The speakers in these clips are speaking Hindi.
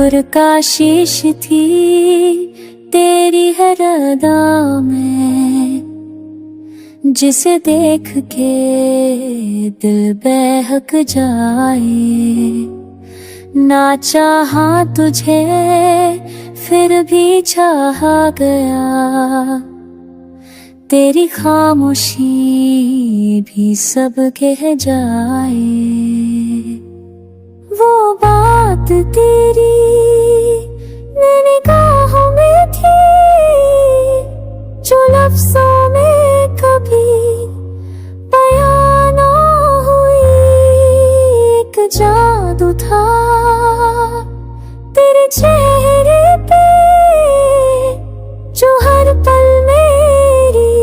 पुरकाशिश थी तेरी हर अदा में, जिसे देख के दिल बहक जाए। ना चाहा तुझे फिर भी चाहा गया, तेरी खामोशी भी सब कह जाए। वो बात तेरी निगाहों में थी जो लफ्ज़ों में कभी बयां ना हुई। एक जादू था तेरे चेहरे पे जो हर पल मेरी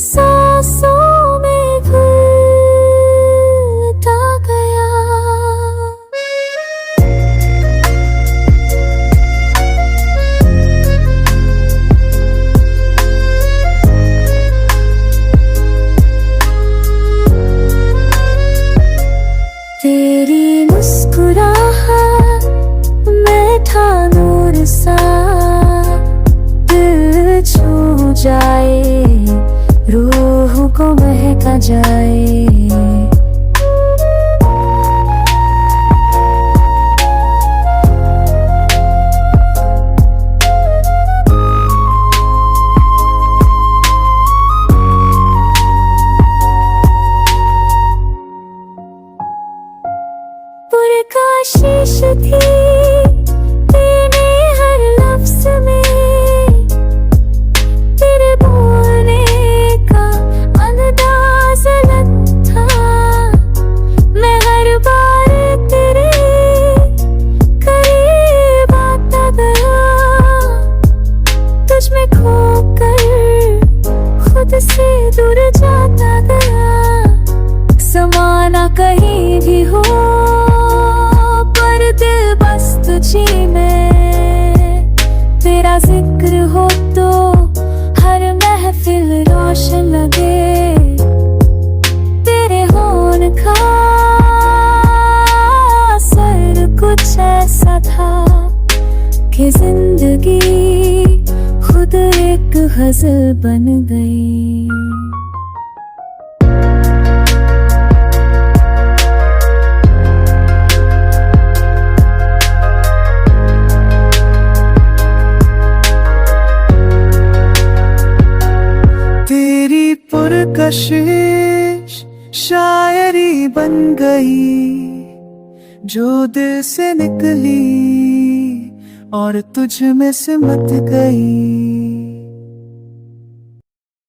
सांसों में घुलता गया। तेरी मुस्कुराहट में था नूर सा, दिल छू जाए रूह को महका जाए। पुरकाशिश थी तेरे हर लफ्ज़ में, तेरे बोलने का अंदाज़ अलग था। मैं हर बार तेरे करीब आता गया, तुझ में खोकर खुद से दूर जाता गया। समाना कहीं भी हो दिल बस तुझी में, तेरा जिक्र हो तो हर महफिल रोशन लगे। तेरे होने का असर कुछ ऐसा था कि जिंदगी खुद एक गज़ल बन गई। पुरकशिश शायरी बन गई जो दिल से निकली और तुझ में सिमट गई।